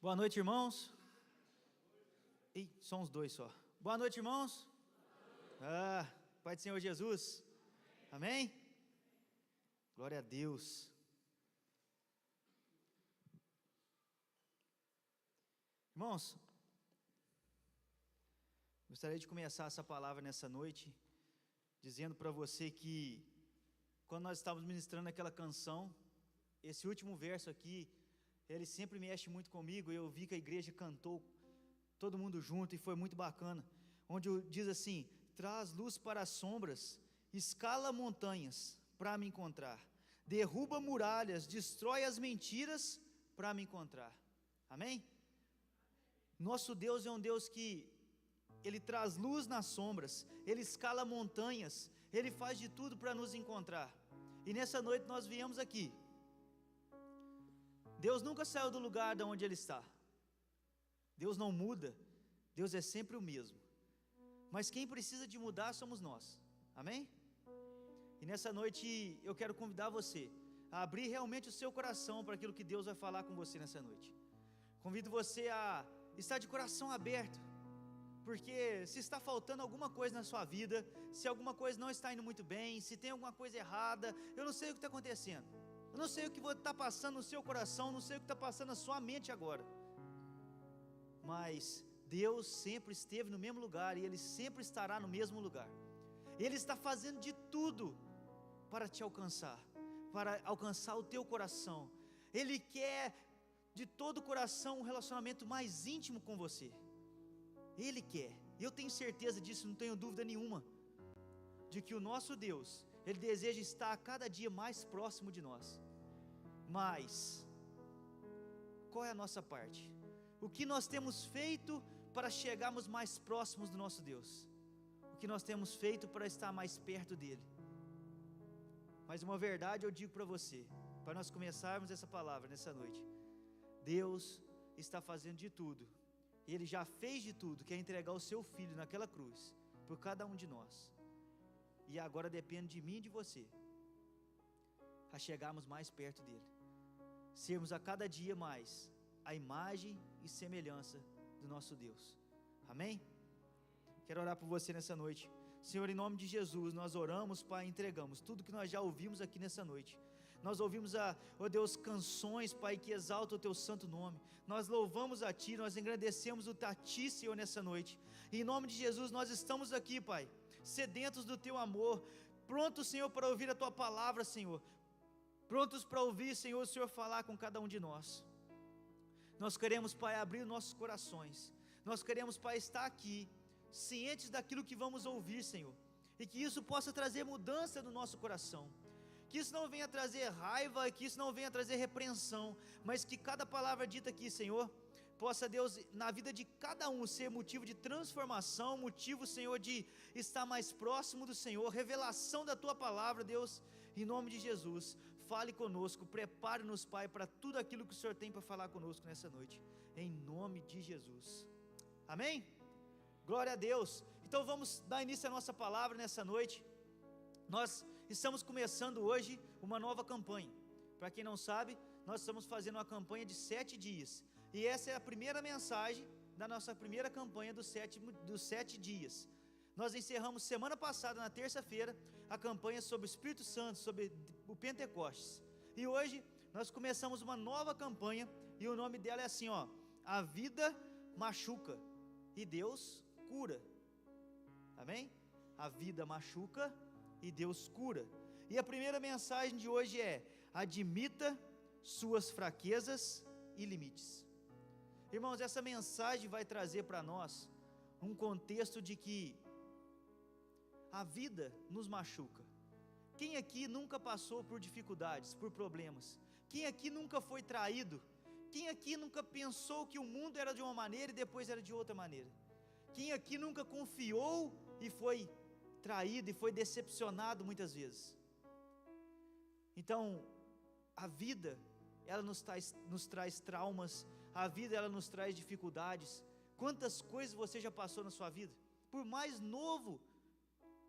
Boa noite, irmãos. São os dois só. Boa noite, irmãos. Pai do Senhor Jesus. Amém? Glória a Deus. Irmãos, gostaria de começar essa palavra nessa noite, dizendo para você que, quando nós estávamos ministrando aquela canção, esse último verso aqui, ele sempre mexe muito comigo. Eu vi que a igreja cantou, todo mundo junto, e foi muito bacana, onde diz assim: traz luz para as sombras, escala montanhas para me encontrar, derruba muralhas, destrói as mentiras para me encontrar. Amém? Nosso Deus é um Deus que Ele traz luz nas sombras, Ele escala montanhas, Ele faz de tudo para nos encontrar. E nessa noite nós viemos aqui. Deus nunca saiu do lugar de onde Ele está. Deus não muda, Deus é sempre o mesmo. Mas quem precisa de mudar somos nós. Amém? E nessa noite eu quero convidar você a abrir realmente o seu coração para aquilo que Deus vai falar com você nessa noite. Convido você a estar de coração aberto, porque se está faltando alguma coisa na sua vida, se alguma coisa não está indo muito bem, se tem alguma coisa errada, eu não sei o que está acontecendo, eu não sei o que está passando no seu coração, não sei o que está passando na sua mente agora, mas Deus sempre esteve no mesmo lugar, e Ele sempre estará no mesmo lugar. Ele está fazendo de tudo para te alcançar, para alcançar o teu coração. Ele quer de todo o coração um relacionamento mais íntimo com você. Ele quer, e eu tenho certeza disso, não tenho dúvida nenhuma, de que o nosso Deus, Ele deseja estar a cada dia mais próximo de nós. Mas qual é a nossa parte? O que nós temos feito para chegarmos mais próximos do nosso Deus? O que nós temos feito para estar mais perto dEle? Mas uma verdade eu digo para você, para nós começarmos essa palavra nessa noite: Deus está fazendo de tudo, Ele já fez de tudo, que é entregar o seu Filho naquela cruz, por cada um de nós, e agora depende de mim e de você, a chegarmos mais perto dEle, sermos a cada dia mais a imagem e semelhança do nosso Deus. Amém? Quero orar por você nessa noite. Senhor, em nome de Jesus, nós oramos, Pai, entregamos tudo que nós já ouvimos aqui nessa noite. Nós ouvimos, ó Deus, canções, Pai, que exaltam o Teu santo nome. Nós louvamos a Ti, nós engrandecemos a Ti, Senhor, nessa noite. E em nome de Jesus, nós estamos aqui, Pai, sedentos do Teu amor, prontos, Senhor, para ouvir a Tua palavra, Senhor. Prontos para ouvir, Senhor, o Senhor falar com cada um de nós. Nós queremos, Pai, abrir nossos corações. Nós queremos, Pai, estar aqui, cientes daquilo que vamos ouvir, Senhor, e que isso possa trazer mudança no nosso coração, que isso não venha trazer raiva, que isso não venha trazer repreensão, mas que cada palavra dita aqui, Senhor, possa, Deus, na vida de cada um ser motivo de transformação, motivo, Senhor, de estar mais próximo do Senhor, revelação da Tua palavra. Deus, em nome de Jesus, fale conosco, prepare-nos, Pai, para tudo aquilo que o Senhor tem para falar conosco nessa noite, em nome de Jesus. Amém? Glória a Deus. Então vamos dar início à nossa palavra nessa noite. Nós estamos começando hoje uma nova campanha. Para quem não sabe, nós estamos fazendo uma campanha de 7 dias, e essa é a primeira mensagem da nossa primeira campanha dos 7 dias. Nós encerramos semana passada, na terça-feira, a campanha sobre o Espírito Santo, sobre o Pentecostes, e hoje nós começamos uma nova campanha, e o nome dela é assim, ó: A Vida Machuca e Deus cura. Amém? A vida machuca e Deus cura. E a primeira mensagem de hoje é: admita suas fraquezas e limites. Irmãos, essa mensagem vai trazer para nós um contexto de que a vida nos machuca. Quem aqui nunca passou por dificuldades, por problemas? Quem aqui nunca foi traído? Quem aqui nunca pensou que o mundo era de uma maneira e depois era de outra maneira? Quem aqui nunca confiou e foi traído e foi decepcionado muitas vezes? Então, a vida, ela nos traz traumas, a vida, ela nos traz dificuldades. Quantas coisas você já passou na sua vida? Por mais novo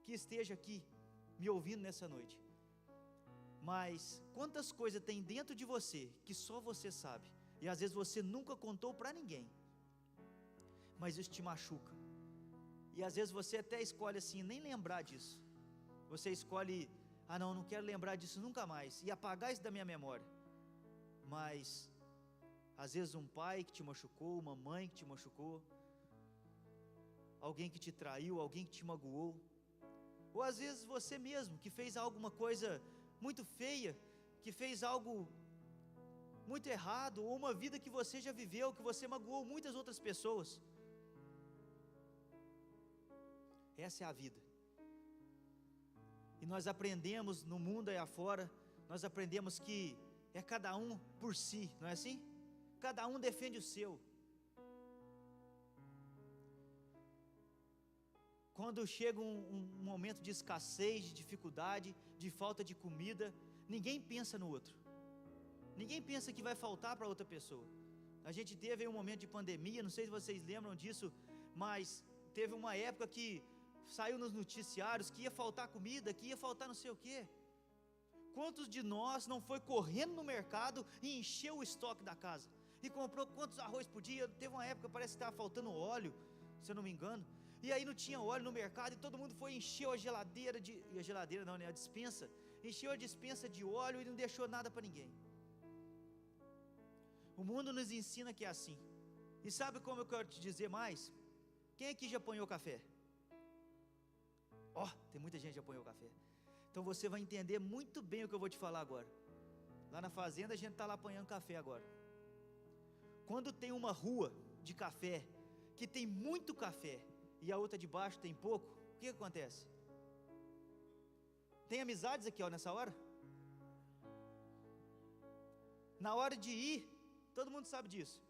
que esteja aqui, me ouvindo nessa noite, mas quantas coisas tem dentro de você, que só você sabe, e às vezes você nunca contou para ninguém, mas isso te machuca, e às vezes você até escolhe assim, nem lembrar disso, você escolhe, não quero lembrar disso nunca mais, e apagar isso da minha memória, mas às vezes um pai que te machucou, uma mãe que te machucou, alguém que te traiu, alguém que te magoou, ou às vezes você mesmo que fez alguma coisa muito feia, que fez algo muito errado, ou uma vida que você já viveu, que você magoou muitas outras pessoas. Essa é a vida, e nós aprendemos no mundo aí afora, nós aprendemos que é cada um por si, não é assim? Cada um defende o seu. Quando chega um momento de escassez, de dificuldade, de falta de comida, ninguém pensa no outro, ninguém pensa que vai faltar para outra pessoa. A gente teve um momento de pandemia, não sei se vocês lembram disso, mas teve uma época que saiu nos noticiários que ia faltar comida, que ia faltar não sei o quê. Quantos de nós não foi correndo no mercado e encheu o estoque da casa, e comprou quantos arroz por dia? Teve uma época, parece que estava faltando óleo, se eu não me engano, e aí não tinha óleo no mercado, e todo mundo foi e encheu a geladeira, a despensa, encheu a despensa de óleo e não deixou nada para ninguém. O mundo nos ensina que é assim, e sabe como eu quero te dizer mais? Quem aqui já apanhou café? Tem muita gente que já apanhou café, então você vai entender muito bem o que eu vou te falar agora. Lá na fazenda a gente está lá apanhando café agora. Quando tem uma rua de café, que tem muito café, e a outra de baixo tem pouco, o que acontece? Tem amizades aqui nessa hora? Na hora de ir, todo mundo sabe disso,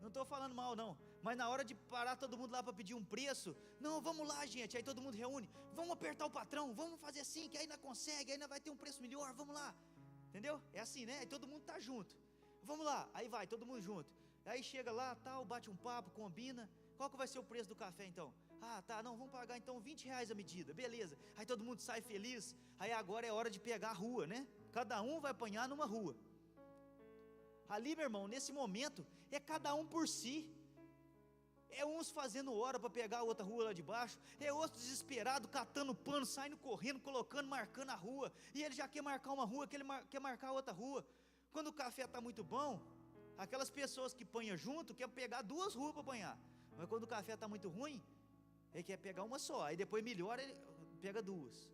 não estou falando mal não, mas na hora de parar todo mundo lá para pedir um preço, não, vamos lá gente, aí todo mundo reúne, vamos apertar o patrão, vamos fazer assim, que aí nós consegue, aí nós vai ter um preço melhor, vamos lá, entendeu? É assim, né? Aí todo mundo está junto, vamos lá, aí vai todo mundo junto, aí chega lá, tal, bate um papo, combina, qual que vai ser o preço do café então? Tá, não, vamos pagar então R$20 a medida, beleza, aí todo mundo sai feliz, aí agora é hora de pegar a rua, né? Cada um vai apanhar numa rua. Ali, meu irmão, nesse momento, é cada um por si, é uns fazendo hora para pegar a outra rua lá de baixo, é outro desesperado, catando pano, saindo correndo, colocando, marcando a rua, e ele já quer marcar uma rua, quer marcar outra rua. Quando o café está muito bom, aquelas pessoas que apanham junto, quer pegar 2 ruas para apanhar, mas quando o café está muito ruim, ele quer pegar uma só, aí depois melhora, ele pega 2.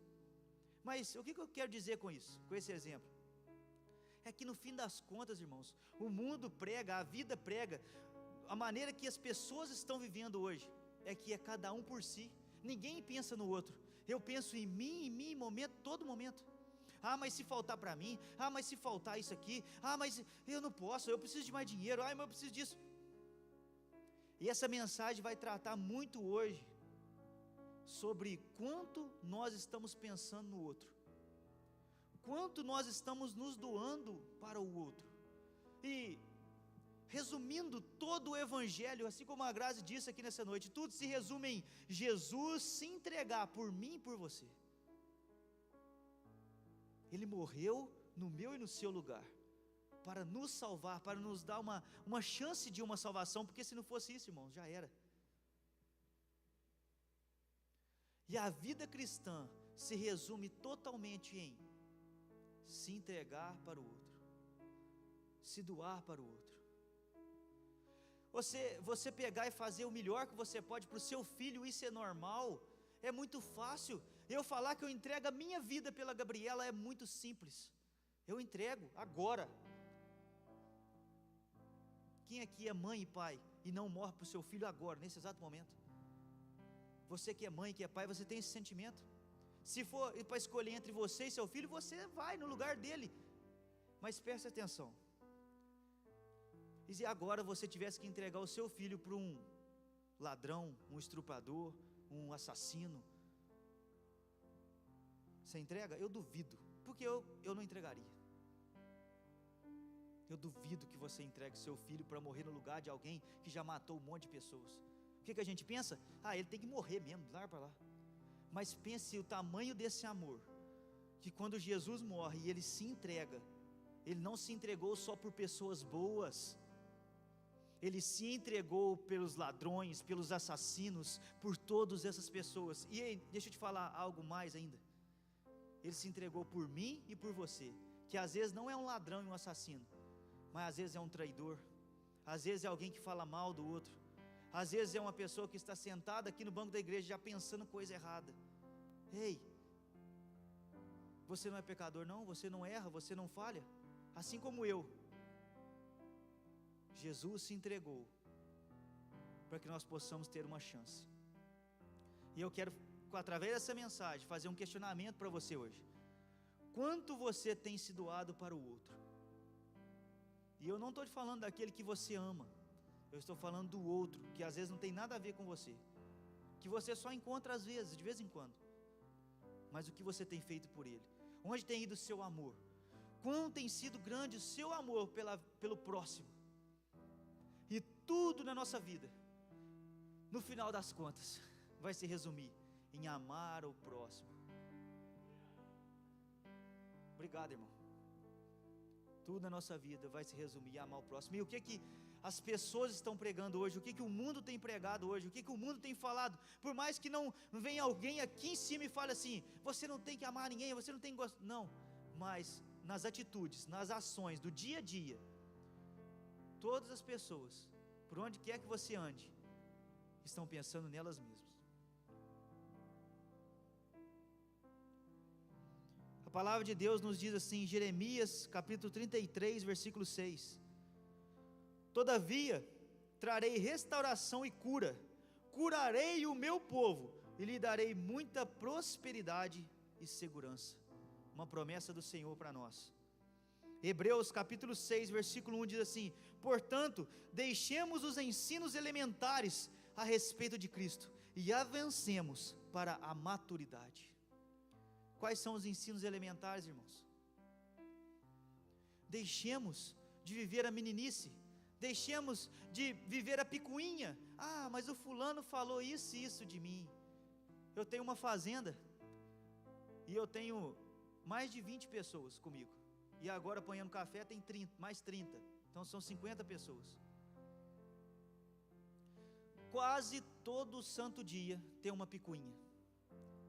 Mas o que eu quero dizer com isso, com esse exemplo? É que no fim das contas, irmãos, o mundo prega, a vida prega, a maneira que as pessoas estão vivendo hoje, é que é cada um por si, ninguém pensa no outro. Eu penso em mim, momento, todo momento. Mas se faltar para mim, mas se faltar isso aqui, mas eu não posso, eu preciso de mais dinheiro, mas eu preciso disso. E essa mensagem vai tratar muito hoje, sobre quanto nós estamos pensando no outro, quanto nós estamos nos doando para o outro. E resumindo todo o evangelho, assim como a Grazi disse aqui nessa noite, tudo se resume em Jesus se entregar por mim e por você. Ele morreu no meu e no seu lugar, para nos salvar, para nos dar uma chance de uma salvação, porque se não fosse isso, irmãos, já era. E a vida cristã se resume totalmente em se entregar para o outro, se doar para o outro. Você pegar e fazer o melhor que você pode para o seu filho, isso é normal, é muito fácil. Eu falar que eu entrego a minha vida pela Gabriela é muito simples, eu entrego agora. Quem aqui é mãe e pai e não morre para o seu filho agora, nesse exato momento? Você que é mãe, que é pai, você tem esse sentimento? Se for para escolher entre você e seu filho, você vai no lugar dele. Mas preste atenção, e se agora você tivesse que entregar o seu filho para um ladrão, um estuprador, um assassino, você entrega? Eu duvido, porque eu não entregaria. Eu duvido que você entregue seu filho para morrer no lugar de alguém que já matou um monte de pessoas. O que a gente pensa? Ele tem que morrer mesmo, lá para lá. Mas pense o tamanho desse amor, que quando Jesus morre e ele se entrega, ele não se entregou só por pessoas boas, Ele se entregou pelos ladrões, pelos assassinos, por todas essas pessoas. E deixa eu te falar algo mais ainda. Ele se entregou por mim e por você, que às vezes não é um ladrão e um assassino, mas às vezes é um traidor, às vezes é alguém que fala mal do outro, às vezes é uma pessoa que está sentada aqui no banco da igreja já pensando coisa errada. Ei, você não é pecador não, você não erra, você não falha, assim como eu. Jesus se entregou para que nós possamos ter uma chance. E eu quero, através dessa mensagem, fazer um questionamento para você hoje. Quanto você tem se doado para o outro? E eu não estou te falando daquele que você ama, eu estou falando do outro, que às vezes não tem nada a ver com você, que você só encontra às vezes, de vez em quando. Mas o que você tem feito por ele? Onde tem ido o seu amor? Quão tem sido grande o seu amor pelo próximo? E tudo na nossa vida, no final das contas, vai se resumir em amar o próximo. Obrigado, irmão. Tudo na nossa vida vai se resumir em amar o próximo. E o que as pessoas estão pregando hoje? O que o mundo tem pregado hoje? O que o mundo tem falado? Por mais que não venha alguém aqui em cima e fale assim: você não tem que amar ninguém, você não tem que gostar. Não, mas nas atitudes, nas ações do dia a dia, todas as pessoas, por onde quer que você ande, estão pensando nelas mesmas. A palavra de Deus nos diz assim, em Jeremias capítulo 33, versículo 6: todavia trarei restauração e cura, curarei o meu povo e lhe darei muita prosperidade e segurança. Uma promessa do Senhor para nós. Hebreus capítulo 6, versículo 1 diz assim: portanto, deixemos os ensinos elementares a respeito de Cristo e avancemos para a maturidade. Quais são os ensinos elementares, irmãos? Deixemos de viver a meninice, deixemos de viver a picuinha. Ah, mas o fulano falou isso e isso de mim. Eu tenho uma fazenda e eu tenho mais de 20 pessoas comigo. E agora apanhando café tem 30, mais 30. Então são 50 pessoas. Quase todo santo dia tem uma picuinha,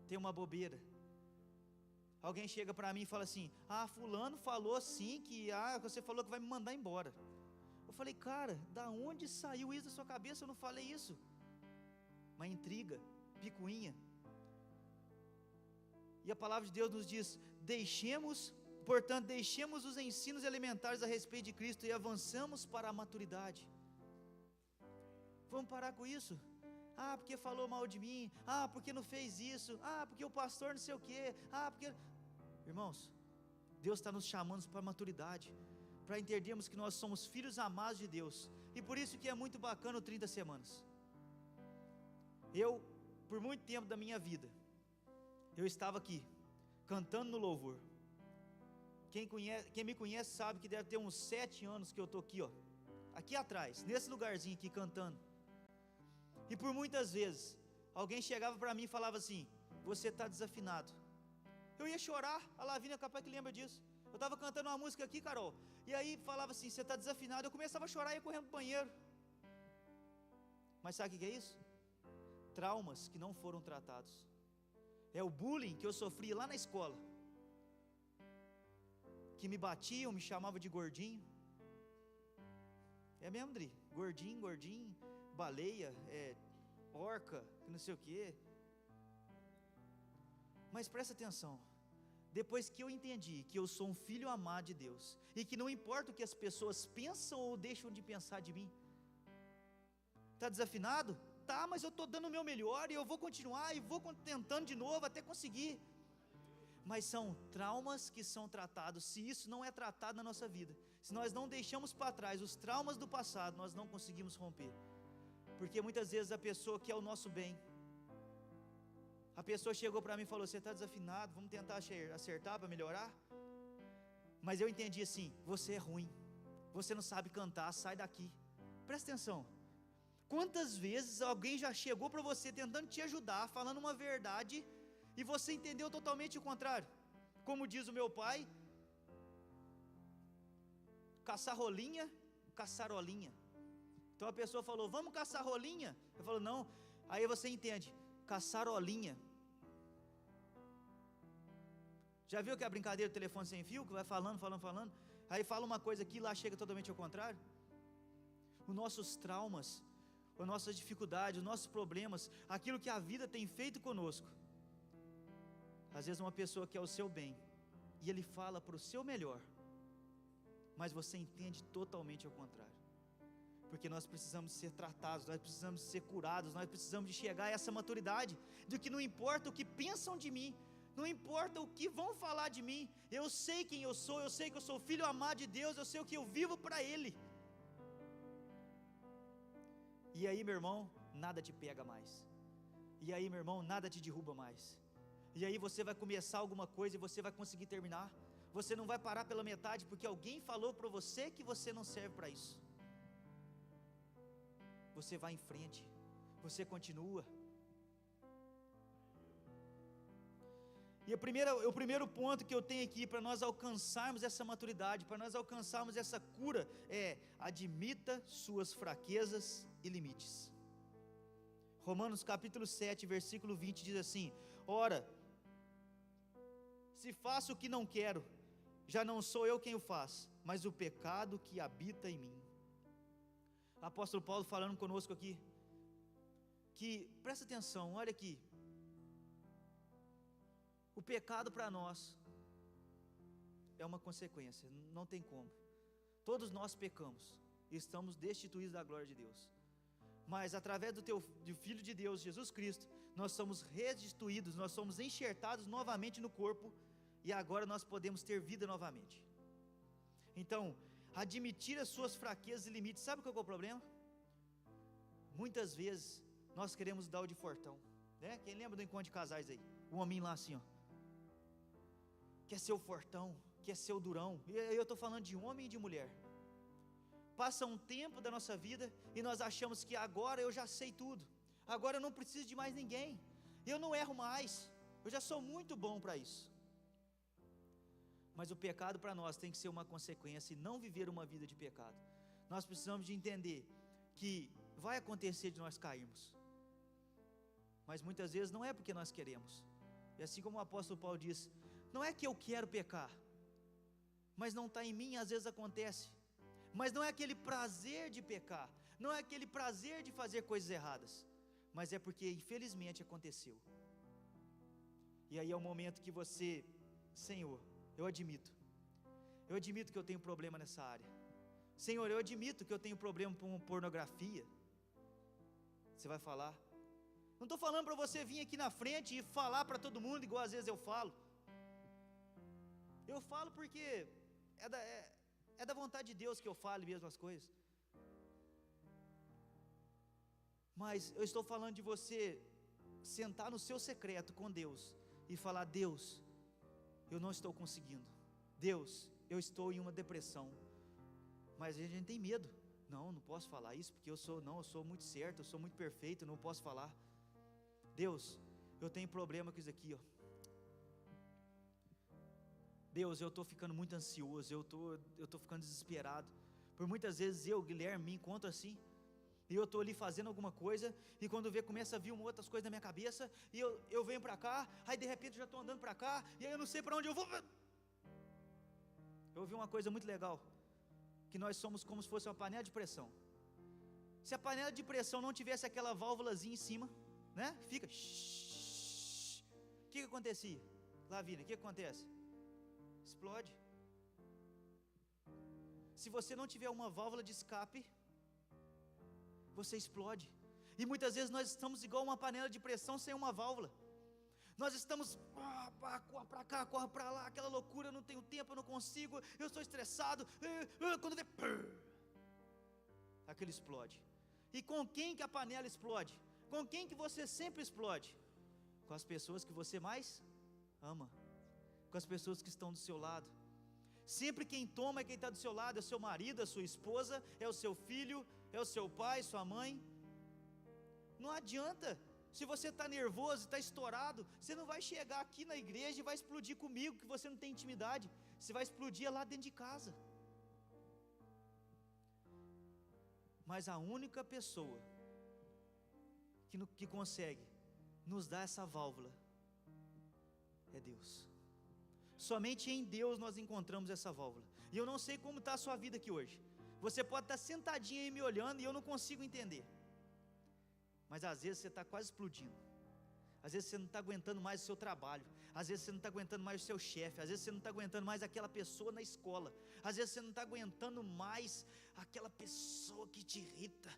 tem uma bobeira. Alguém chega para mim e fala assim: ah, fulano falou assim que você falou que vai me mandar embora. Eu falei: cara, da onde saiu isso da sua cabeça? Eu não falei isso. Uma intriga, picuinha. E a palavra de Deus nos diz: portanto, deixemos os ensinos elementares a respeito de Cristo e avançamos para a maturidade. Vamos parar com isso. Ah, porque falou mal de mim. Ah, porque não fez isso. Ah, porque o pastor não sei o quê. Ah, porque... Irmãos, Deus está nos chamando para a maturidade, para entendermos que nós somos filhos amados de Deus. E por isso que é muito bacana o 30 semanas. Eu, por muito tempo da minha vida, eu estava aqui, cantando no louvor. Quem me conhece sabe que deve ter uns 7 anos que eu estou aqui, ó, aqui atrás, nesse lugarzinho aqui, cantando. E por muitas vezes, alguém chegava para mim e falava assim: você está desafinado. Eu ia chorar, a Lavínia capaz que lembra disso. Eu estava cantando uma música aqui, Carol, e aí falava assim: você está desafinado. Eu começava a chorar e ia correndo para o banheiro. Mas sabe o que é isso? Traumas que não foram tratados. É o bullying que eu sofri lá na escola, que me batiam, me chamavam de gordinho. É mesmo, Dri? Gordinho, baleia, porca, não sei o quê. Mas presta atenção, depois que eu entendi que eu sou um filho amado de Deus, e que não importa o que as pessoas pensam ou deixam de pensar de mim. Está desafinado? Tá, mas eu estou dando o meu melhor, e eu vou continuar, e vou tentando de novo até conseguir. Mas são traumas que são tratados. Se isso não é tratado na nossa vida, se nós não deixamos para trás os traumas do passado, nós não conseguimos romper. Porque muitas vezes a pessoa quer o nosso bem. A pessoa chegou para mim e falou: você está desafinado, vamos tentar acertar para melhorar? Mas eu entendi assim: você é ruim, você não sabe cantar, sai daqui. Presta atenção. Quantas vezes alguém já chegou para você tentando te ajudar, falando uma verdade, e você entendeu totalmente o contrário? Como diz o meu pai: caçarolinha. Então a pessoa falou, vamos caçar rolinha? Eu falo, não. Aí você entende, caçarolinha. Já viu que é a brincadeira do telefone sem fio, que vai falando, aí fala uma coisa aqui, lá chega totalmente ao contrário? Os nossos traumas, as nossas dificuldades, os nossos problemas, aquilo que a vida tem feito conosco. Às vezes uma pessoa quer o seu bem, e ele fala para o seu melhor, mas você entende totalmente ao contrário, porque nós precisamos ser tratados, nós precisamos ser curados, nós precisamos de chegar a essa maturidade, de que não importa o que pensam de mim, não importa o que vão falar de mim, eu sei quem eu sou, eu sei que eu sou filho amado de Deus, eu sei o que eu vivo para Ele. E aí, meu irmão, nada te pega mais. E aí, meu irmão, nada te derruba mais. E aí você vai começar alguma coisa e você vai conseguir terminar. Você não vai parar pela metade porque alguém falou para você que você não serve para isso. Você vai em frente, você continua. E o primeiro ponto que eu tenho aqui para nós alcançarmos essa maturidade, para nós alcançarmos essa cura, é: admita suas fraquezas e limites. Romanos capítulo 7, versículo 20 diz assim: ora, se faço o que não quero, já não sou eu quem o faz, mas o pecado que habita em mim. Apóstolo Paulo falando conosco aqui, que, presta atenção, olha aqui, o pecado para nós é uma consequência, não tem como. Todos nós pecamos e estamos destituídos da glória de Deus. Mas através do Filho de Deus, Jesus Cristo, nós somos restituídos, nós somos enxertados novamente no corpo, e agora nós podemos ter vida novamente. Então, admitir as suas fraquezas e limites. Sabe qual é o problema? Muitas vezes nós queremos dar o de fortão, né? Quem lembra do encontro de casais aí? O hominho lá assim, ó, quer ser o fortão, quer ser o durão. E eu estou falando de homem e de mulher. Passa um tempo da nossa vida e nós achamos que agora eu já sei tudo, agora eu não preciso de mais ninguém, eu não erro mais, eu já sou muito bom para isso. Mas o pecado para nós tem que ser uma consequência e não viver uma vida de pecado. Nós precisamos de entender que vai acontecer de nós cairmos, mas muitas vezes não é porque nós queremos. E assim como o apóstolo Paulo diz, não é que eu quero pecar, mas não está em mim, às vezes acontece. Mas não é aquele prazer de pecar, não é aquele prazer de fazer coisas erradas, mas é porque infelizmente aconteceu. E aí é o momento que você, Senhor, eu admito que eu tenho problema nessa área. Senhor, eu admito que eu tenho problema com pornografia. Você vai falar. Não estou falando para você vir aqui na frente e falar para todo mundo igual às vezes eu falo. Eu falo porque é da vontade de Deus que eu fale mesmo as coisas. Mas eu estou falando de você sentar no seu secreto com Deus e falar: Deus, eu não estou conseguindo. Deus, eu estou em uma depressão. Mas a gente tem medo. Não posso falar isso porque eu sou muito certo, eu sou muito perfeito, não posso falar. Deus, eu tenho problema com isso aqui, ó. Deus, eu estou ficando muito ansioso, eu estou ficando desesperado. Por muitas vezes eu, Guilherme, me encontro assim, e eu estou ali fazendo alguma coisa, e quando vê, começa a vir outras coisas na minha cabeça, e eu venho para cá, aí de repente eu já estou andando para cá, e aí eu não sei para onde eu vou. Eu ouvi uma coisa muito legal, que nós somos como se fosse uma panela de pressão. Se a panela de pressão não tivesse aquela válvulazinha em cima, né, fica, o que acontecia? Lavina, o que acontece? Explode. Se você não tiver uma válvula de escape, você explode. E muitas vezes nós estamos igual uma panela de pressão sem uma válvula. Nós estamos, corre para cá, corre para lá, aquela loucura, eu não tenho tempo, eu não consigo, eu estou estressado, quando vê, aquilo explode. E com quem que a panela explode? Com quem que você sempre explode? Com as pessoas que você mais ama, com as pessoas que estão do seu lado. Sempre quem toma é quem está do seu lado, é o seu marido, é a sua esposa, é o seu filho, é o seu pai, sua mãe. Não adianta, se você está nervoso, está estourado, você não vai chegar aqui na igreja e vai explodir comigo, que você não tem intimidade, você vai explodir lá dentro de casa. mas a única pessoa que consegue nos dar essa válvula é Deus. Somente em Deus nós encontramos essa válvula. E eu não sei como está a sua vida aqui hoje. Você pode estar sentadinho aí me olhando e eu não consigo entender. Mas às vezes você está quase explodindo. Às vezes você não está aguentando mais o seu trabalho. Às vezes você não está aguentando mais o seu chefe. Às vezes você não está aguentando mais aquela pessoa na escola. Às vezes você não está aguentando mais aquela pessoa que te irrita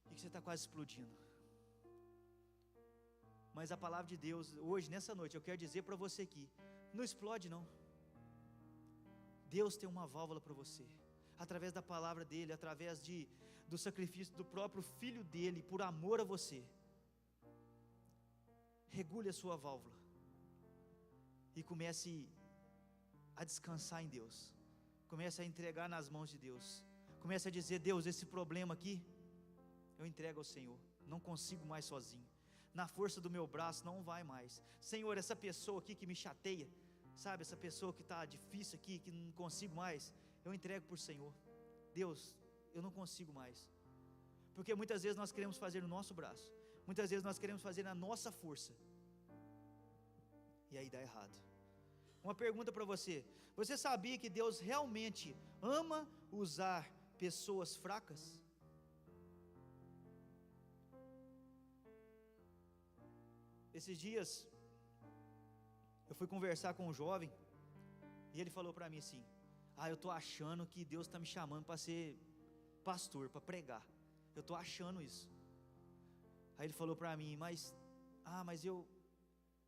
e que você está quase explodindo. Mas a palavra de Deus, hoje, nessa noite, eu quero dizer para você aqui, não explode não. Deus tem uma válvula para você, através da palavra dEle, através do sacrifício do próprio Filho dEle, por amor a você. Regule a sua válvula, e comece a descansar em Deus, comece a entregar nas mãos de Deus, comece a dizer: Deus, esse problema aqui, eu entrego ao Senhor, não consigo mais sozinho, na força do meu braço não vai mais. Senhor, essa pessoa aqui que me chateia, sabe, essa pessoa que está difícil aqui, que não consigo mais, eu entrego por Senhor. Deus, eu não consigo mais, porque muitas vezes nós queremos fazer no nosso braço, muitas vezes nós queremos fazer na nossa força, e aí dá errado. Uma pergunta para você: você sabia que Deus realmente ama usar pessoas fracas? Esses dias eu fui conversar com um jovem, e ele falou para mim assim: eu estou achando que Deus está me chamando para ser pastor, para pregar, eu estou achando isso. Aí ele falou para mim: mas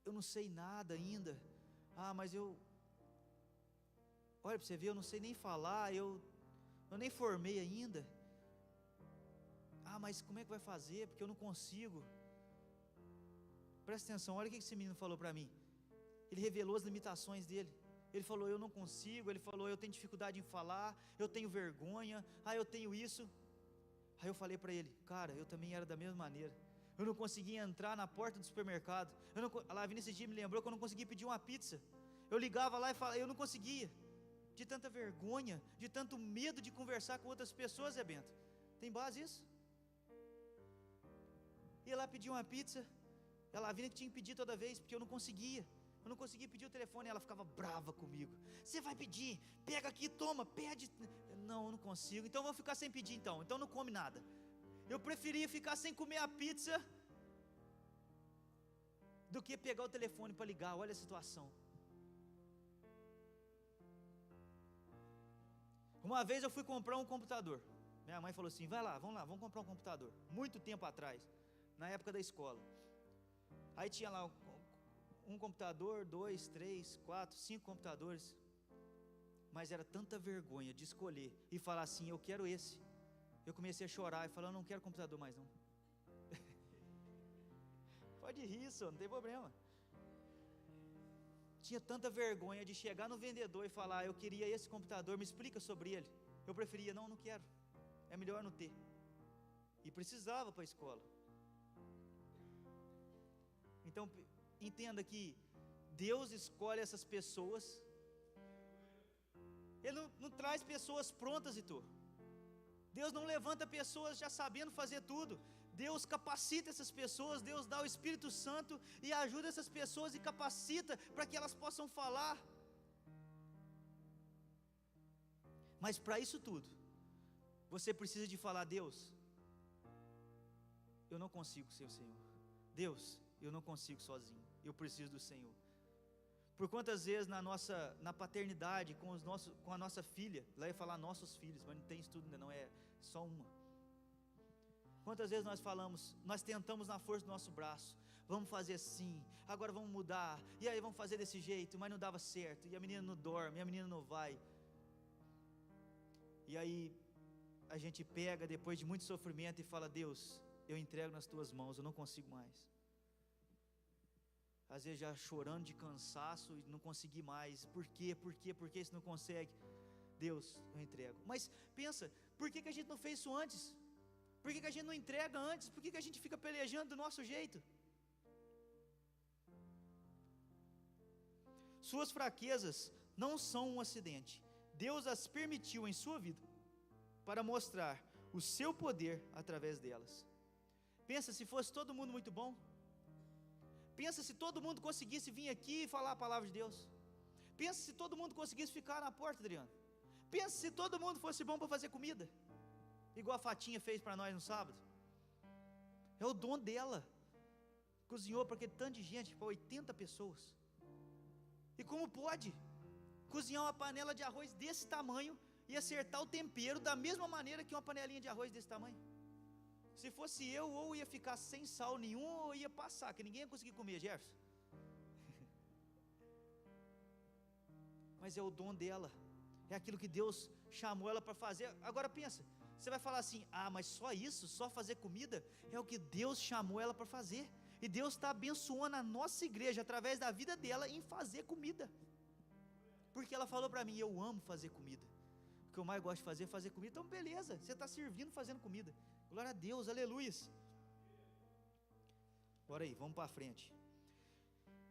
eu não sei nada ainda, mas olha para você ver, eu não sei nem falar, eu nem formei ainda, mas como é que vai fazer, porque eu não consigo. Presta atenção, olha o que esse menino falou para mim. Ele revelou as limitações dele. Ele falou: eu não consigo. Ele falou: eu tenho dificuldade em falar, eu tenho vergonha, eu tenho isso. Aí eu falei para ele: cara, eu também era da mesma maneira. Eu não conseguia entrar na porta do supermercado. A Vinícius esse dia me lembrou que eu não conseguia pedir uma pizza. Eu ligava lá e falava, eu não conseguia, de tanta vergonha, de tanto medo de conversar com outras pessoas, Zé Bento. Tem base isso? Ia lá pedir uma pizza, ela vinha que tinha que pedir toda vez, porque eu não conseguia pedir o telefone, ela ficava brava comigo. Você vai pedir, pega aqui, toma, pede. Não, eu não consigo, então eu vou ficar sem pedir então não come nada. Eu preferia ficar sem comer a pizza do que pegar o telefone para ligar. Olha a situação. Uma vez eu fui comprar um computador. Minha mãe falou assim: vai lá, vamos comprar um computador. Muito tempo atrás, na época da escola. Aí tinha lá um computador, 2, 3, 4, 5 computadores. Mas era tanta vergonha de escolher e falar assim: eu quero esse. Eu comecei a chorar e falar: eu não quero computador mais não. Pode rir, só, não tem problema. Tinha tanta vergonha de chegar no vendedor e falar: eu queria esse computador, me explica sobre ele. Eu preferia: não quero, é melhor não ter. E precisava para a escola. Então entenda que Deus escolhe essas pessoas. Ele não traz pessoas prontas, Heitor. Deus não levanta pessoas já sabendo fazer tudo. Deus capacita essas pessoas, Deus dá o Espírito Santo e ajuda essas pessoas e capacita para que elas possam falar. Mas para isso tudo, você precisa de falar: Deus, eu não consigo ser o Senhor. Deus, eu não consigo sozinho, eu preciso do Senhor. Por quantas vezes na paternidade, com a nossa filha, lá ia falar nossos filhos, mas não tem isso tudo ainda não, é só uma. Quantas vezes nós tentamos na força do nosso braço, vamos fazer assim, agora vamos mudar, e aí vamos fazer desse jeito, mas não dava certo, e a menina não dorme, e a menina não vai. E aí a gente pega depois de muito sofrimento e fala: Deus, eu entrego nas tuas mãos, eu não consigo mais. Às vezes já chorando de cansaço e não conseguir mais. Por quê? Por que isso não consegue? Deus, eu entrego. Mas pensa, por que a gente não fez isso antes? Por que a gente não entrega antes? Por que a gente fica pelejando do nosso jeito? Suas fraquezas não são um acidente. Deus as permitiu em sua vida para mostrar o seu poder através delas. Pensa se fosse todo mundo muito bom. Pensa se todo mundo conseguisse vir aqui e falar a palavra de Deus. Pensa se todo mundo conseguisse ficar na porta, Adriano. Pensa se todo mundo fosse bom para fazer comida, igual a Fatinha fez para nós no sábado. É o dom dela. Cozinhou para aquele tanto de gente, para 80 pessoas. E como pode cozinhar uma panela de arroz desse tamanho e acertar o tempero da mesma maneira que uma panelinha de arroz desse tamanho? Se fosse eu, ou ia ficar sem sal nenhum, ou ia passar, que ninguém ia conseguir comer, Jefferson. Mas é o dom dela, é aquilo que Deus chamou ela para fazer. Agora pensa, você vai falar assim: ah, mas só isso, só fazer comida? É o que Deus chamou ela para fazer. E Deus está abençoando a nossa igreja através da vida dela em fazer comida. Porque ela falou para mim: eu amo fazer comida. O que eu mais gosto de fazer é fazer comida. Então beleza, você está servindo fazendo comida. Glória a Deus, aleluias. Bora aí, vamos para frente.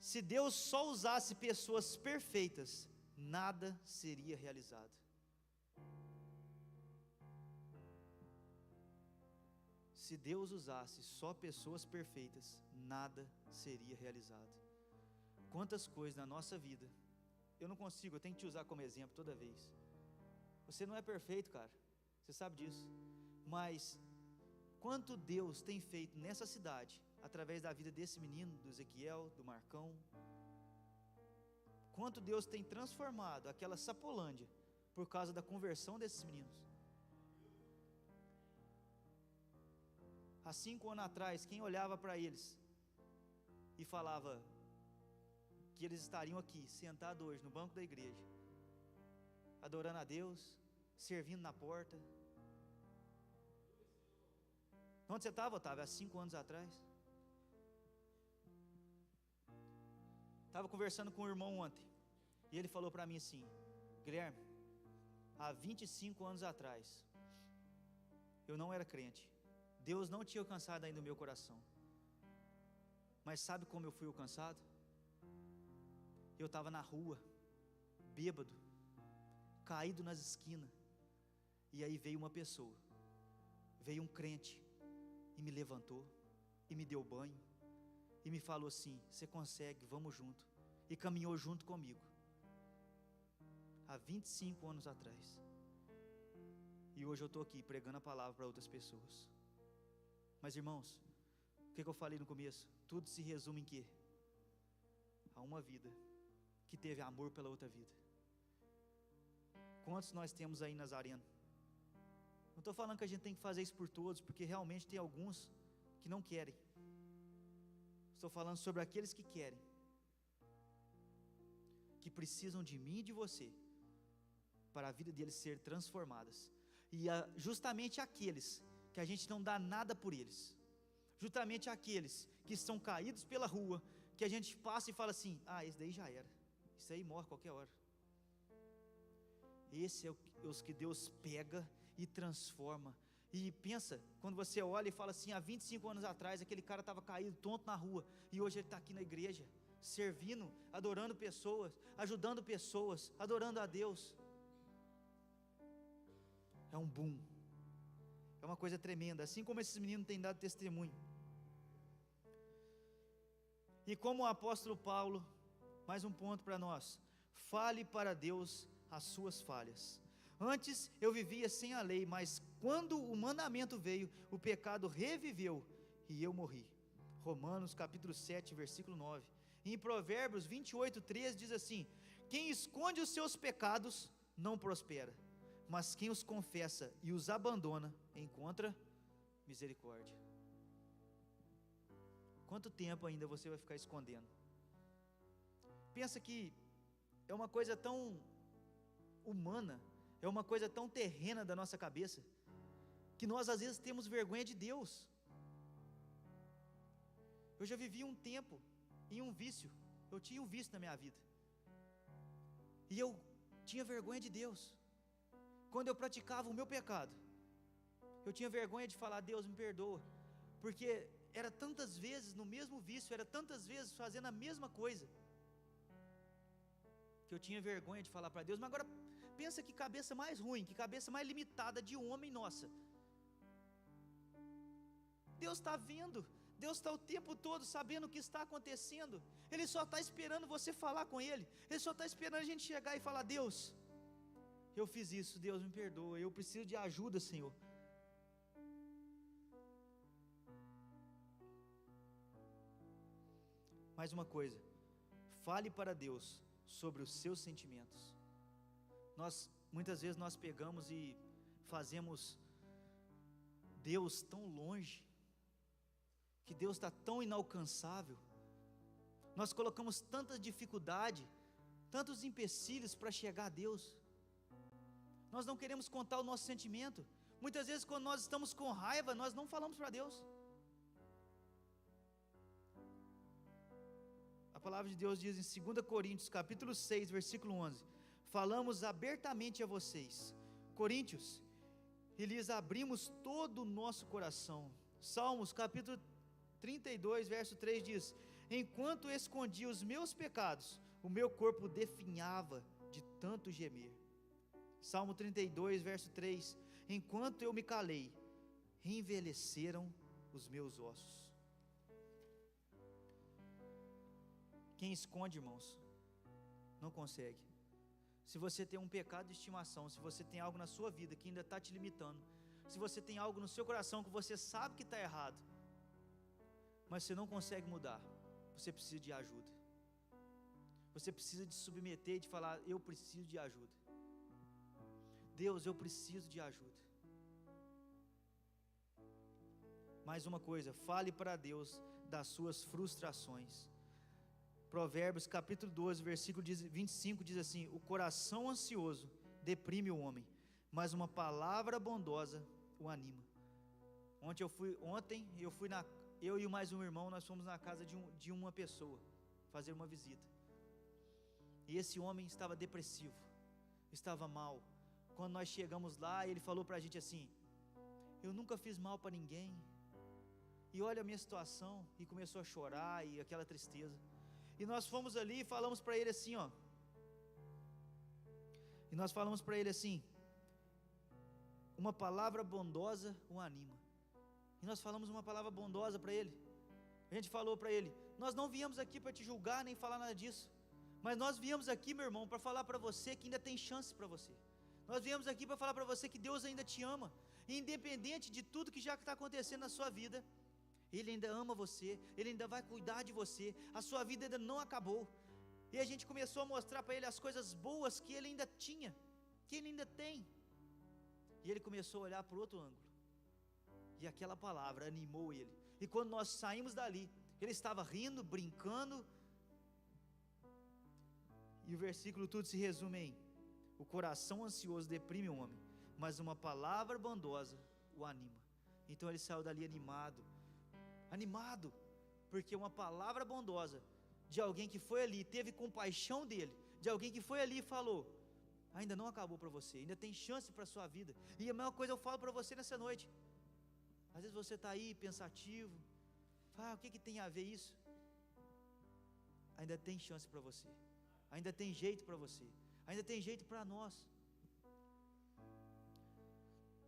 Se Deus só usasse pessoas perfeitas, nada seria realizado. Se Deus usasse só pessoas perfeitas, nada seria realizado. Quantas coisas na nossa vida, eu não consigo, eu tenho que te usar como exemplo toda vez. Você não é perfeito, cara, você sabe disso, mas quanto Deus tem feito nessa cidade, através da vida desse menino, do Ezequiel, do Marcão, quanto Deus tem transformado aquela Sapolândia, por causa da conversão desses meninos. Há 5 anos atrás, quem olhava para eles e falava que eles estariam aqui, sentados hoje no banco da igreja, adorando a Deus, servindo na porta? Onde você estava, Otávio, há 5 anos atrás? Estava conversando com o irmão ontem, e ele falou para mim assim: Guilherme, há 25 anos atrás, eu não era crente, Deus não tinha alcançado ainda o meu coração, mas sabe como eu fui alcançado? Eu estava na rua, bêbado, caído nas esquinas, e aí veio uma pessoa, veio um crente, e me levantou, e me deu banho, e me falou assim: você consegue, vamos junto, e caminhou junto comigo, há 25 anos atrás, e hoje eu estou aqui pregando a palavra para outras pessoas. Mas irmãos, o que eu falei no começo? Tudo se resume em quê? A uma vida, que teve amor pela outra vida. Quantos nós temos aí nas arenas? Não estou falando que a gente tem que fazer isso por todos, porque realmente tem alguns que não querem. Estou falando sobre aqueles que querem, que precisam de mim e de você, para a vida deles ser transformadas. E justamente aqueles que a gente não dá nada por eles, justamente aqueles que estão caídos pela rua, que a gente passa e fala assim: ah, esse daí já era, isso aí morre qualquer hora. Esse é os que Deus pega e transforma. E pensa, quando você olha e fala assim: há 25 anos atrás aquele cara estava caído, tonto na rua, e hoje ele está aqui na igreja, servindo, adorando pessoas, ajudando pessoas, adorando a Deus. É um boom, é uma coisa tremenda, assim como esses meninos têm dado testemunho. E como o apóstolo Paulo, mais um ponto para nós: fale para Deus as suas falhas. Antes eu vivia sem a lei, mas quando o mandamento veio, o pecado reviveu e eu morri. Romanos capítulo 7, versículo 9. E em Provérbios 28:13 diz assim: quem esconde os seus pecados não prospera, mas quem os confessa e os abandona encontra misericórdia. Quanto tempo ainda você vai ficar escondendo? Pensa que é uma coisa tão humana, é uma coisa tão terrena da nossa cabeça, que nós às vezes temos vergonha de Deus. Eu já vivi um tempo em um vício, eu tinha um vício na minha vida, e eu tinha vergonha de Deus. Quando eu praticava o meu pecado, eu tinha vergonha de falar: Deus me perdoa, porque era tantas vezes no mesmo vício, era tantas vezes fazendo a mesma coisa, que eu tinha vergonha de falar para Deus. Mas agora pensa que cabeça mais ruim, que cabeça mais limitada de homem nossa, Deus está vendo, Deus está o tempo todo sabendo o que está acontecendo. Ele só está esperando você falar com Ele. Ele só está esperando a gente chegar e falar: Deus, eu fiz isso, Deus me perdoa, eu preciso de ajuda, Senhor. Mais uma coisa, fale para Deus sobre os seus sentimentos. Muitas vezes nós pegamos e fazemos Deus tão longe, que Deus está tão inalcançável, nós colocamos tanta dificuldade, tantos empecilhos para chegar a Deus, nós não queremos contar o nosso sentimento. Muitas vezes quando nós estamos com raiva, nós não falamos para Deus. A palavra de Deus diz em 2 Coríntios capítulo 6, versículo 11: falamos abertamente a vocês, coríntios, e lhes abrimos todo o nosso coração. Salmos capítulo 32, verso 3 diz: enquanto escondia os meus pecados, o meu corpo definhava de tanto gemer. Salmo 32, verso 3: enquanto eu me calei, envelheceram os meus ossos. Quem esconde, irmãos, não consegue. Se você tem um pecado de estimação, se você tem algo na sua vida que ainda está te limitando, se você tem algo no seu coração que você sabe que está errado, mas você não consegue mudar, você precisa de ajuda. Você precisa de submeter e de falar: eu preciso de ajuda. Deus, eu preciso de ajuda. Mais uma coisa, fale para Deus das suas frustrações. Provérbios capítulo 12, versículo 25 diz assim: o coração ansioso deprime o homem, mas uma palavra bondosa o anima. Ontem eu e mais um irmão, nós fomos na casa de uma pessoa, fazer uma visita, e esse homem estava depressivo, estava mal. Quando nós chegamos lá, ele falou para a gente assim: eu nunca fiz mal para ninguém, e olha a minha situação, e começou a chorar, e aquela tristeza. E nós fomos ali e falamos para ele assim, uma palavra bondosa o anima. E nós falamos uma palavra bondosa para ele. A gente falou para ele: nós não viemos aqui para te julgar nem falar nada disso, mas nós viemos aqui, meu irmão, para falar para você que ainda tem chance para você. Nós viemos aqui para falar para você que Deus ainda te ama, e independente de tudo que já está acontecendo na sua vida, Ele ainda ama você, Ele ainda vai cuidar de você, a sua vida ainda não acabou. E a gente começou a mostrar para ele as coisas boas que ele ainda tinha, que ele ainda tem. E ele começou a olhar por outro ângulo, e aquela palavra animou ele. E quando nós saímos dali, ele estava rindo, brincando. E o versículo tudo se resume em: o coração ansioso deprime o homem, mas uma palavra bondosa o anima. Então ele saiu dali animado, porque uma palavra bondosa de alguém que foi ali, teve compaixão dele, de alguém que foi ali e falou: ainda não acabou para você, ainda tem chance para a sua vida. E a mesma coisa eu falo para você nessa noite. Às vezes você está aí pensativo, o que tem a ver isso? Ainda tem chance para você, ainda tem jeito para você, ainda tem jeito para nós.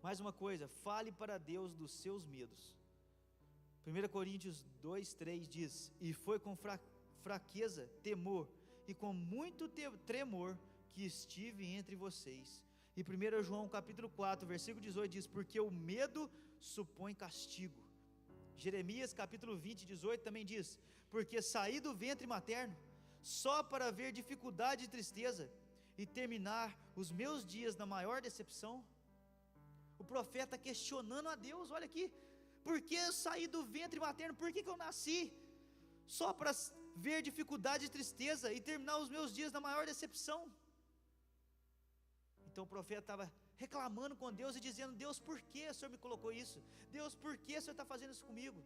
Mais uma coisa, fale para Deus dos seus medos. 1 Coríntios 2, 3 diz: e foi com fraqueza, temor e com muito tremor que estive entre vocês. E 1 João capítulo 4, versículo 18 diz: porque o medo supõe castigo. Jeremias capítulo 20, 18 também diz: porque saí do ventre materno só para ver dificuldade e tristeza e terminar os meus dias na maior decepção. O profeta questionando a Deus: olha aqui, por que eu saí do ventre materno? Por que eu nasci? Só para ver dificuldade e tristeza e terminar os meus dias na maior decepção. Então o profeta estava reclamando com Deus e dizendo: Deus, por que o Senhor me colocou isso? Deus, por que o Senhor está fazendo isso comigo?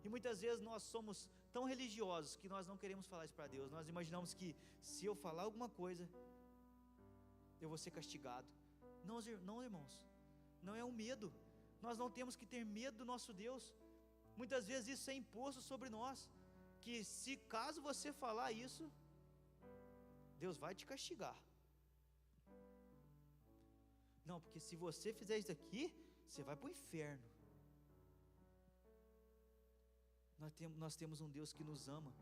E muitas vezes nós somos tão religiosos que nós não queremos falar isso para Deus. Nós imaginamos que se eu falar alguma coisa, eu vou ser castigado. Não, irmãos, não é um medo. Nós não temos que ter medo do nosso Deus. Muitas vezes isso é imposto sobre nós, que se caso você falar isso, Deus vai te castigar. Não, porque se você fizer isso aqui, você vai para o inferno. Nós temos um Deus que nos ama.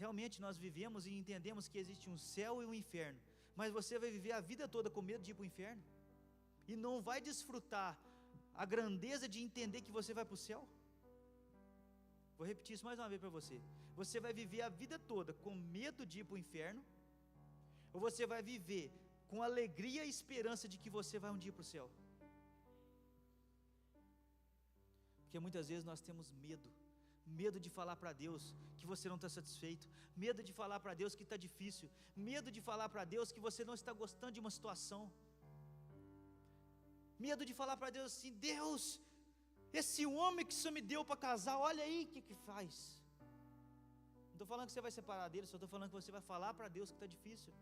Realmente nós vivemos e entendemos que existe um céu e um inferno. Mas você vai viver a vida toda com medo de ir para o inferno? E não vai desfrutar a grandeza de entender que você vai para o céu? Vou repetir isso mais uma vez para você. Você vai viver a vida toda com medo de ir para o inferno? Ou você vai viver com alegria e esperança de que você vai um dia para o céu? Porque muitas vezes nós temos medo de falar para Deus que você não está satisfeito, medo de falar para Deus que está difícil, medo de falar para Deus que você não está gostando de uma situação, medo de falar para Deus assim: Deus, esse homem que o Senhor me deu para casar, olha aí o que faz. Não estou falando que você vai separar dele, só estou falando que você vai falar para Deus que está difícil.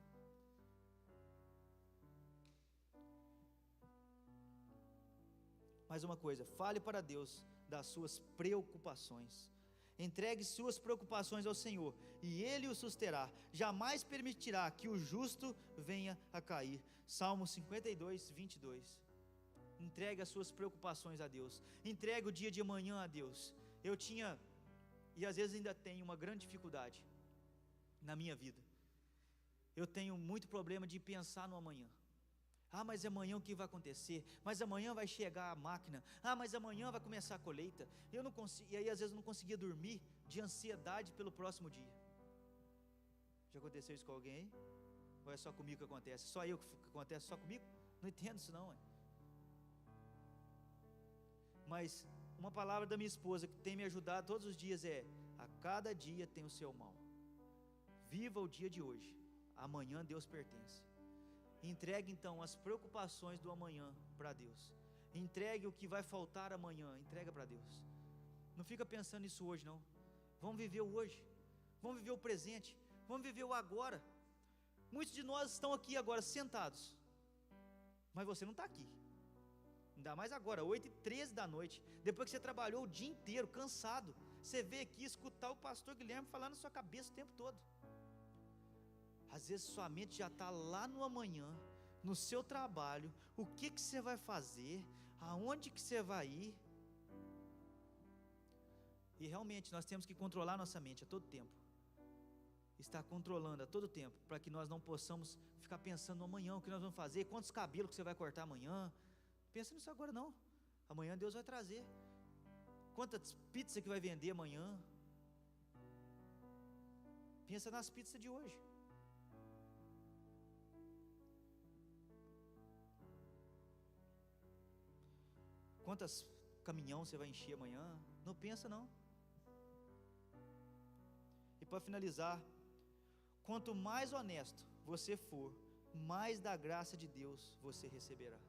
Mais uma coisa, fale para Deus das suas preocupações. Entregue suas preocupações ao Senhor e Ele o susterá. Jamais permitirá que o justo venha a cair. Salmo 52, 22. Entregue as suas preocupações a Deus. Entregue o dia de amanhã a Deus. Eu tinha, e às vezes ainda tenho, uma grande dificuldade na minha vida. Eu tenho muito problema de pensar no amanhã. Mas amanhã o que vai acontecer? Mas amanhã vai chegar a máquina. Mas amanhã vai começar a colheita. Eu não consigo, e aí às vezes eu não conseguia dormir de ansiedade pelo próximo dia. Já aconteceu isso com alguém aí? Ou é só comigo que acontece? Só eu que acontece só comigo? Não entendo isso não. Mas uma palavra da minha esposa que tem me ajudado todos os dias é: a cada dia tem o seu mal. Viva o dia de hoje. Amanhã Deus pertence. Entregue então as preocupações do amanhã para Deus. Entregue o que vai faltar amanhã, entrega para Deus. Não fica pensando nisso hoje não. Vamos viver o hoje. Vamos viver o presente. Vamos viver o agora. Muitos de nós estão aqui agora sentados, mas você não está aqui. Ainda mais agora, 8h13 da noite, depois que você trabalhou o dia inteiro, cansado, você veio aqui escutar o pastor Guilherme falar na sua cabeça o tempo todo. Às vezes sua mente já está lá no amanhã, no seu trabalho, o que você vai fazer, aonde que você vai ir. E realmente nós temos que controlar nossa mente a todo tempo. Estar controlando a todo tempo, para que nós não possamos ficar pensando no amanhã, o que nós vamos fazer, quantos cabelos que você vai cortar amanhã. Pensa nisso agora não. Amanhã Deus vai trazer. Quantas pizzas que vai vender amanhã. Pensa nas pizzas de hoje. Quantas caminhão você vai encher amanhã? Não pensa não. E para finalizar, quanto mais honesto você for, mais da graça de Deus você receberá.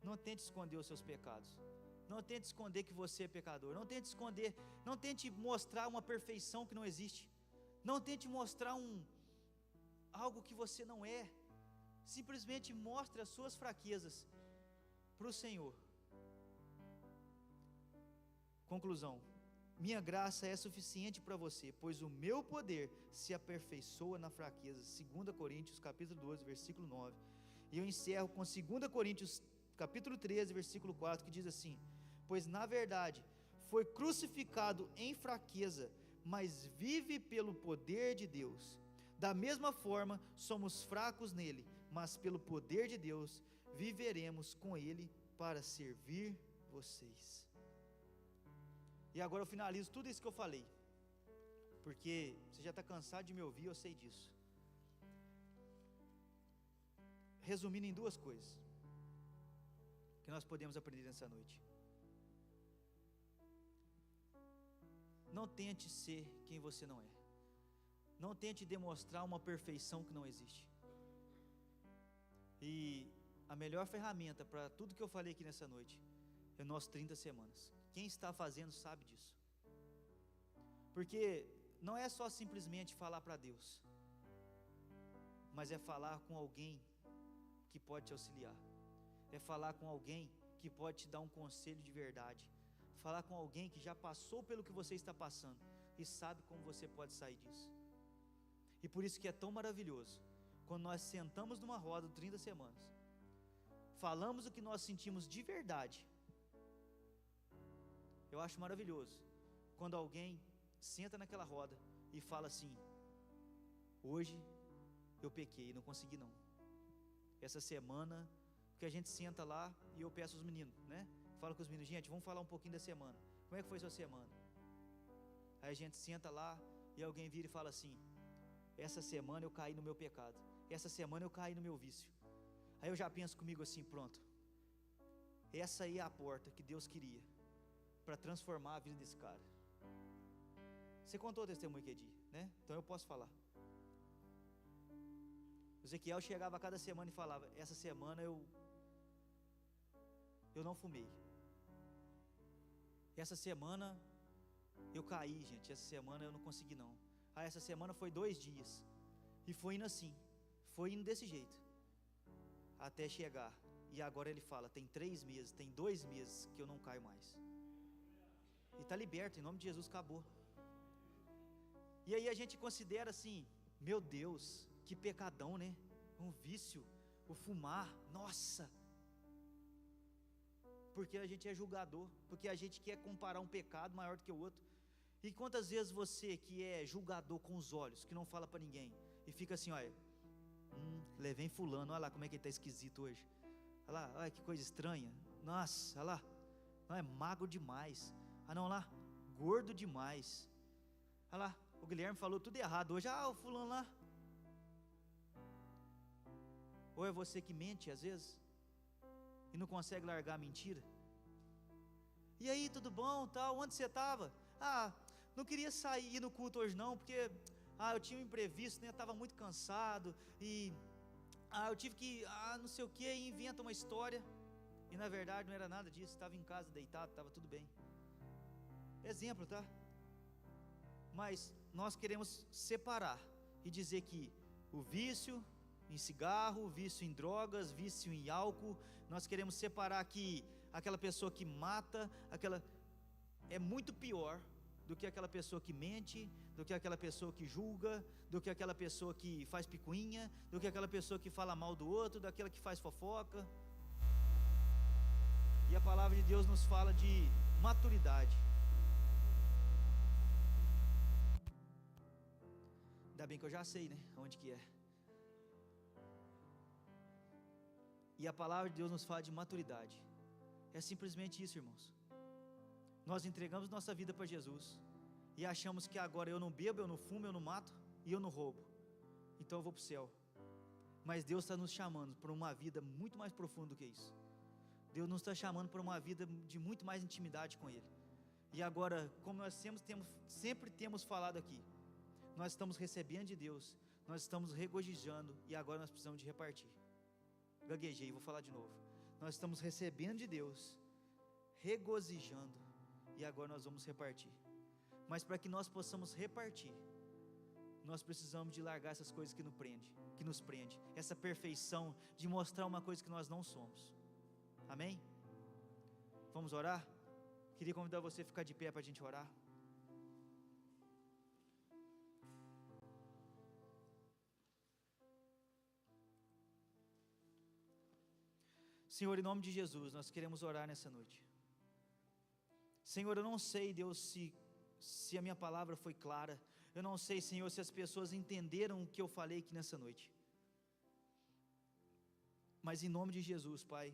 Não tente esconder os seus pecados. Não tente esconder que você é pecador. Não tente esconder, não tente mostrar uma perfeição que não existe. Não tente mostrar algo que você não é. Simplesmente mostre as suas fraquezas para o Senhor. Conclusão: minha graça é suficiente para você, pois o meu poder se aperfeiçoa na fraqueza. 2 Coríntios capítulo 12, versículo 9. E eu encerro com 2 Coríntios capítulo 13, versículo 4, que diz assim: pois na verdade foi crucificado em fraqueza, mas vive pelo poder de Deus. Da mesma forma somos fracos nele, mas pelo poder de Deus viveremos com Ele para servir vocês. E agora eu finalizo tudo isso que eu falei, porque você já está cansado de me ouvir, eu sei disso. Resumindo em duas coisas que nós podemos aprender nessa noite. Não tente ser quem você não é. Não tente demonstrar uma perfeição que não existe. E a melhor ferramenta para tudo que eu falei aqui nessa noite é o nosso 30 semanas. Quem está fazendo sabe disso. Porque não é só simplesmente falar para Deus, mas é falar com alguém que pode te auxiliar. É falar com alguém que pode te dar um conselho de verdade. Falar com alguém que já passou pelo que você está passando e sabe como você pode sair disso. E por isso que é tão maravilhoso quando nós sentamos numa roda de 30 semanas, falamos o que nós sentimos de verdade. Eu acho maravilhoso quando alguém senta naquela roda e fala assim: hoje eu pequei, não consegui não. Essa semana, porque a gente senta lá e eu peço aos meninos, né? Falo com os meninos: gente, vamos falar um pouquinho da semana. Como é que foi sua semana? Aí a gente senta lá e alguém vira e fala assim: essa semana eu caí no meu pecado, essa semana eu caí no meu vício. Aí eu já penso comigo assim: pronto, essa aí é a porta que Deus queria para transformar a vida desse cara. Você contou o testemunho que dia, né? Então eu posso falar. O Ezequiel chegava a cada semana e falava: essa semana eu não fumei, essa semana eu caí, gente, essa semana eu não consegui não. Ah, essa semana foi 2 dias, e foi indo assim, foi indo desse jeito, até chegar, e agora ele fala: tem 3 meses, tem 2 meses que eu não caio mais, e está liberto, em nome de Jesus, acabou. E aí a gente considera assim: meu Deus, que pecadão, né? Um vício, o fumar, nossa. Porque a gente é julgador, porque a gente quer comparar um pecado maior do que o outro. E quantas vezes você que é julgador com os olhos, que não fala para ninguém, e fica assim: olha, levei fulano, olha lá como é que ele está esquisito hoje, olha lá, olha que coisa estranha, nossa, olha lá, não, é magro demais, ah não, lá, gordo demais, olha lá, o Guilherme falou tudo errado hoje, o fulano lá. Ou é você que mente às vezes e não consegue largar a mentira? E aí, tudo bom, tal, onde você estava? Não queria sair no culto hoje não, porque eu tinha um imprevisto, né? Estava muito cansado e eu tive que não sei o que, e inventa uma história, e na verdade não era nada disso, estava em casa deitado, estava tudo bem. Exemplo, tá? Mas nós queremos separar e dizer que o vício em cigarro, vício em drogas, vício em álcool, nós queremos separar que aquela pessoa que mata, é muito pior do que aquela pessoa que mente, do que aquela pessoa que julga, do que aquela pessoa que faz picuinha, do que aquela pessoa que fala mal do outro, daquela que faz fofoca. E a palavra de Deus nos fala de maturidade. Ainda bem que eu já sei, né, onde que é. E a palavra de Deus nos fala de maturidade. É simplesmente isso, irmãos. Nós entregamos nossa vida para Jesus e achamos que agora eu não bebo, eu não fumo, eu não mato e eu não roubo, então eu vou para o céu. Mas Deus está nos chamando para uma vida muito mais profunda do que isso. Deus nos está chamando para uma vida de muito mais intimidade com Ele. E agora, como nós sempre temos falado aqui, nós estamos recebendo de Deus, nós estamos regozijando, e agora nós precisamos de repartir. Gaguejei, vou falar de novo. Nós estamos recebendo de Deus, regozijando, e agora nós vamos repartir. Mas para que nós possamos repartir, nós precisamos de largar essas coisas que nos prende, essa perfeição de mostrar uma coisa que nós não somos. Amém? Vamos orar? Queria convidar você a ficar de pé para a gente orar. Senhor, em nome de Jesus, nós queremos orar nessa noite. Senhor, eu não sei, Deus, se a minha palavra foi clara. Eu não sei, Senhor, se as pessoas entenderam o que eu falei aqui nessa noite. Mas em nome de Jesus, Pai,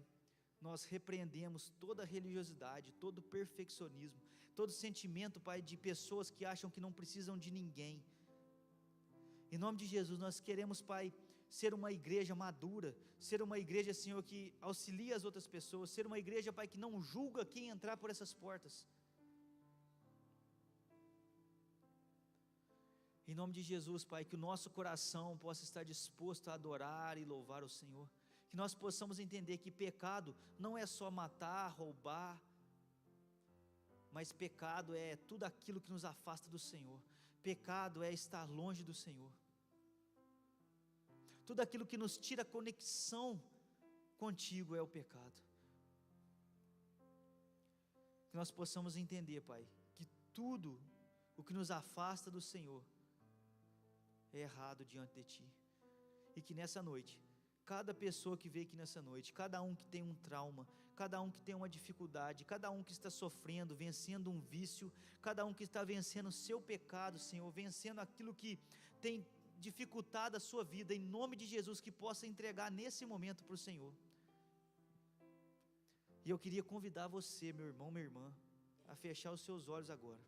nós repreendemos toda religiosidade, todo perfeccionismo, todo sentimento, Pai, de pessoas que acham que não precisam de ninguém. Em nome de Jesus, nós queremos, Pai, ser uma igreja madura, ser uma igreja, Senhor, que auxilia as outras pessoas, ser uma igreja, Pai, que não julga quem entrar por essas portas. Em nome de Jesus, Pai, que o nosso coração possa estar disposto a adorar e louvar o Senhor, que nós possamos entender que pecado não é só matar, roubar, mas pecado é tudo aquilo que nos afasta do Senhor, pecado é estar longe do Senhor, tudo aquilo que nos tira a conexão contigo é o pecado. Que nós possamos entender, Pai, que tudo o que nos afasta do Senhor é errado diante de Ti, e que nessa noite, cada pessoa que veio aqui nessa noite, cada um que tem um trauma, cada um que tem uma dificuldade, cada um que está sofrendo, vencendo um vício, cada um que está vencendo o seu pecado, Senhor, vencendo aquilo que tem dificultado a sua vida, em nome de Jesus, que possa entregar nesse momento para o Senhor. E eu queria convidar você, meu irmão, minha irmã, a fechar os seus olhos agora.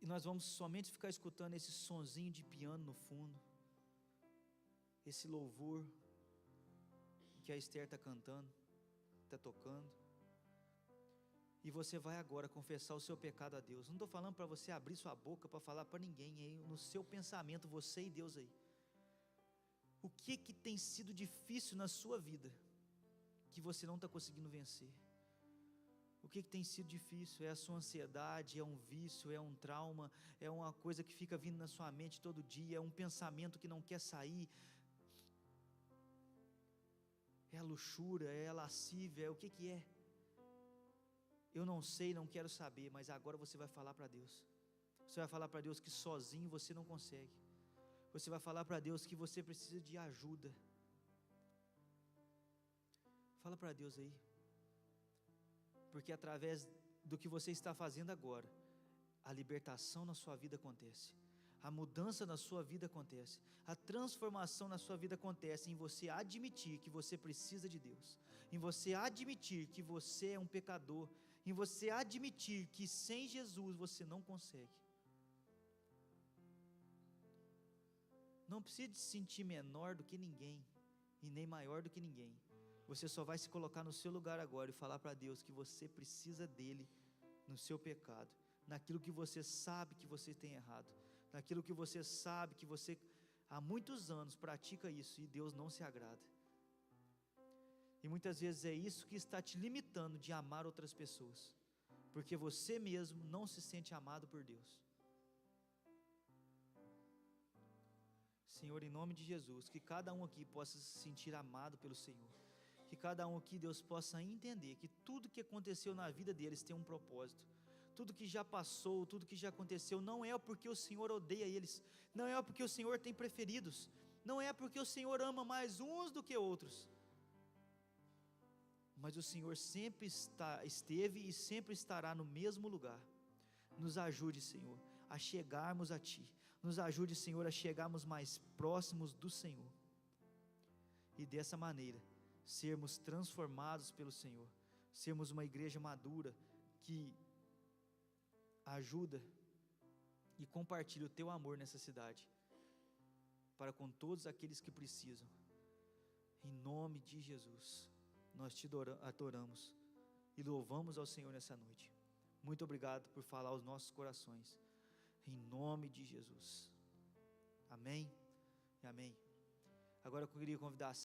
E nós vamos somente ficar escutando esse sonzinho de piano no fundo, esse louvor que a Esther está cantando, está tocando. E você vai agora confessar o seu pecado a Deus. Não estou falando para você abrir sua boca para falar para ninguém, aí no seu pensamento, você e Deus aí. O que tem sido difícil na sua vida, que você não está conseguindo vencer? O que tem sido difícil? É a sua ansiedade, é um vício, é um trauma, é uma coisa que fica vindo na sua mente todo dia, é um pensamento que não quer sair, é a luxúria, é a lascívia, é o que é? Eu não sei, não quero saber, mas agora você vai falar para Deus. Você vai falar para Deus que sozinho você não consegue. Você vai falar para Deus que você precisa de ajuda. Fala para Deus aí. Porque através do que você está fazendo agora, a libertação na sua vida acontece, a mudança na sua vida acontece, a transformação na sua vida acontece em você admitir que você precisa de Deus, em você admitir que você é um pecador, em você admitir que sem Jesus você não consegue. Não precisa se sentir menor do que ninguém e nem maior do que ninguém. Você só vai se colocar no seu lugar agora e falar para Deus que você precisa dele no seu pecado, naquilo que você sabe que você tem errado, naquilo que você sabe que você há muitos anos pratica isso e Deus não se agrada. E muitas vezes é isso que está te limitando de amar outras pessoas, porque você mesmo não se sente amado por Deus. Senhor, em nome de Jesus, que cada um aqui possa se sentir amado pelo Senhor, que cada um aqui, Deus, possa entender que tudo que aconteceu na vida deles tem um propósito, tudo que já passou, tudo que já aconteceu, não é porque o Senhor odeia eles, não é porque o Senhor tem preferidos, não é porque o Senhor ama mais uns do que outros, mas o Senhor sempre esteve e sempre estará no mesmo lugar. Nos ajude, Senhor, a chegarmos a Ti, nos ajude, Senhor, a chegarmos mais próximos do Senhor, e dessa maneira, sermos transformados pelo Senhor, sermos uma igreja madura, que ajuda e compartilha o Teu amor nessa cidade, para com todos aqueles que precisam, em nome de Jesus, nós Te adoramos, e louvamos ao Senhor nessa noite. Muito obrigado por falar aos nossos corações, em nome de Jesus, amém e amém. Agora eu queria convidar